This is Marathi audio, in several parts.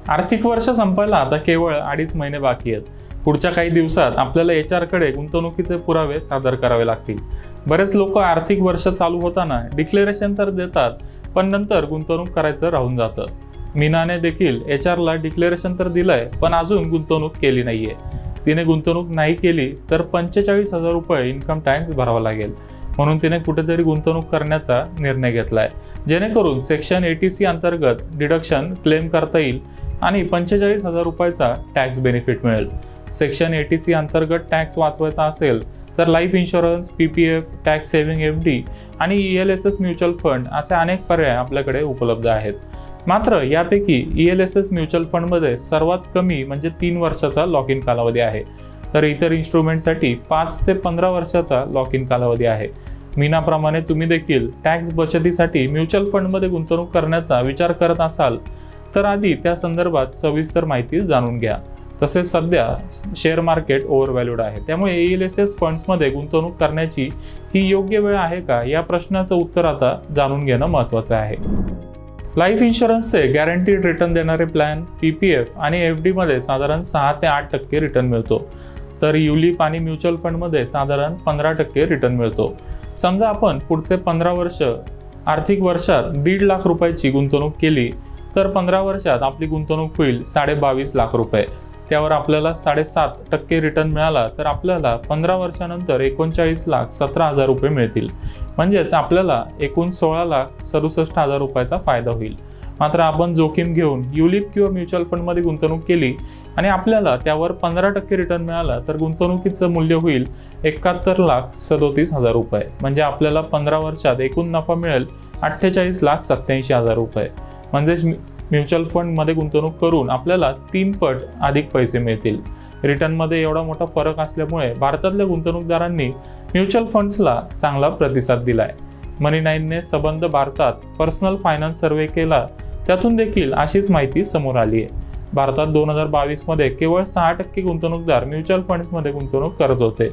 आर्थिक वर्ष संपायला आता केवळ 2.5 महिने बाकी आहेत। पुढच्या काही दिवसात आपल्याला HR कडे गुंतवणुकीचे पुरावे सादर करावे लागतील। बरेच लोक आर्थिक वर्ष चालू होताना डिक्लेरेशन तर देतात, पण नंतर गुंतवणूक करायचं राहून जातं। मीनाने देखील HR ला डिक्लेरेशन तर दिलंय, पण अजून गुंतवणूक केली नाहीये। तिने गुंतवणूक नाही केली तर 45,000 रुपये इन्कम टॅक्स भरावा लागेल, म्हणून तिने कुठेतरी गुंतवणूक करण्याचा निर्णय घेतलाय, जेणेकरून सेक्शन 80C अंतर्गत डिडक्शन क्लेम करता येईल आणि 45,000 रुपयाचा टॅक्स बेनिफिट मिळेल। सेक्शन 80C अंतर्गत टॅक्स वाचवायचा असेल तर life insurance, PPF, tax saving FD आणि ELSS म्युच्युअल फंड असे अनेक पर्याय आपल्याकडे उपलब्ध आहेत। मात्र यापैकी ELSS म्युच्युअल फंडमध्ये सर्वात कमी म्हणजे 3 वर्षाचा लॉक इन कालावधी आहे, तर इतर इन्स्ट्रुमेंटसाठी 5 ते 15 वर्षाचा लॉक इन कालावधी आहे। मीनाप्रमाणे तुम्ही देखील टॅक्स बचतीसाठी म्युच्युअल फंडमध्ये गुंतवणूक करण्याचा विचार करत असाल तर आधी त्या संदर्भात सविस्तर माहिती जाणून घ्या। तसेच सध्या शेअर मार्केट ओव्हरव्हॅल्यूड आहे, त्यामुळे ELSS फंड्समध्ये गुंतवणूक करण्याची ही योग्य वेळ आहे का, या प्रश्नाचं उत्तर आता जाणून घेणं महत्त्वाचं आहे। लाईफ इन्शुरन्सचे गॅरंटीड रिटर्न देणारे प्लॅन PPF आणि FD मध्ये साधारण 6 ते 8% रिटर्न मिळतो, तर युलिप आणि म्युच्युअल फंडमध्ये साधारण 15% रिटर्न मिळतो। समजा आपण पुढचे 15 वर्ष आर्थिक वर्षात 1.5 लाख रुपयाची गुंतवणूक केली तर 15 वर्षात आपली गुंतवणूक होईल 22.5 लाख रुपये। त्यावर आपल्याला 7.5% रिटर्न मिळाला तर आपल्याला 15 वर्षानंतर 39,17,000 रुपये मिळतील, म्हणजेच आपल्याला एकूण 16,67,000 रुपयाचा फायदा होईल। मात्र आपण जोखीम घेऊन युलिप किंवा म्युच्युअल फंडमध्ये गुंतवणूक केली आणि आपल्याला त्यावर 15% रिटर्न मिळाला तर गुंतवणुकीचं मूल्य होईल 71,37,000 रुपये, म्हणजे आपल्याला 15 वर्षात एकूण नफा मिळेल 48,87,000 रुपये। म्हणजेच म्युच्युअल फंडमध्ये गुंतवणूक करून आपल्याला 3 पट अधिक पैसे मिळतील। रिटर्नमध्ये एवढा मोठा फरक असल्यामुळे भारतातल्या गुंतवणूकदारांनी म्युच्युअल फंड्सला चांगला प्रतिसाद दिलाय। मनी9ने संबंध भारतात पर्सनल फायनान्स सर्व्हे केला, त्यातून देखील अशीच माहिती समोर आली आहे। भारतात 2022 मध्ये केवळ 6% गुंतवणूकदार म्युच्युअल फंड्समध्ये गुंतवणूक करत होते।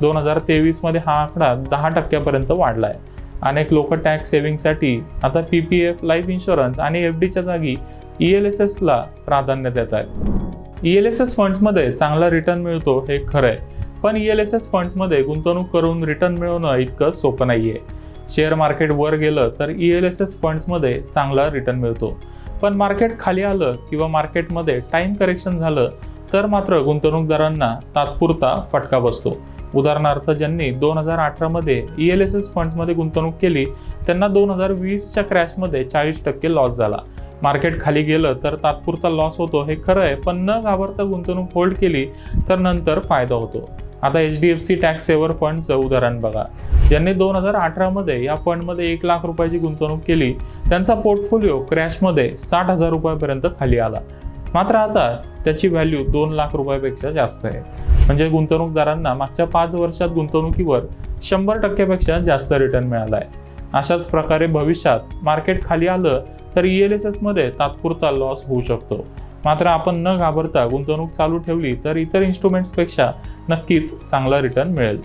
2023 मध्ये हा आकडा 10% वाढलाय। अनेक लोक टॅक्स सेव्हिंगसाठी आता PPF, लाईफ इन्शुरन्स आणि FDच्या जागी ELSS ला प्राधान्य देत आहेत। ELSS फंड्समध्ये चांगला रिटर्न मिळतो हे खरंय, पण ELSS फंड्समध्ये गुंतवणूक करून रिटर्न मिळवणं इतकं सोपं नाहीये। शेअर मार्केट वर गेलं तर ELSS फंड्समध्ये चांगला रिटर्न मिळतो, पण मार्केट खाली आलं किंवा मार्केटमध्ये टाइम करेक्शन झालं तर मात्र गुंतवणूकदारांना तात्पुरता फटका बसतो। उदाहरणार्थ, ज्यांनी 2018 मध्ये ELSS फंड्समध्ये गुंतवणूक केली त्यांना 2020च्या क्रॅशमध्ये 40% लॉस झाला। मार्केट खाली गेलं तर तात्पुरता लॉस होतो हे खरं आहे, पण न घाबरता गुंतवणूक होल्ड केली तर नंतर फायदा होतो। आता HDFC टॅक्स सेव्हर फंडचं उदाहरण बघा, ज्यांनी 2018 मध्ये या फंडमध्ये 1 लाख रुपयाची गुंतवणूक केली त्यांचा पोर्टफोलिओ क्रॅशमध्ये 60,000 रुपयापर्यंत खाली आला, मात्र आता त्याची व्हॅल्यू 2 लाख रुपयापेक्षा जास्त आहे। म्हणजे गुंतवणूकदारांना मागच्या 5 वर्षात गुंतवणुकीवर 100% पेक्षा जास्त रिटर्न मिळालाय। अशाच प्रकारे भविष्यात मार्केट खाली आलं तर ELSS मध्ये तात्पुरता लॉस होऊ शकतो, मात्र आपण न घाबरता गुंतवणूक चालू ठेवली तर इतर इन्स्ट्रुमेंट्सपेक्षा नक्कीच चांगला रिटर्न मिळेल।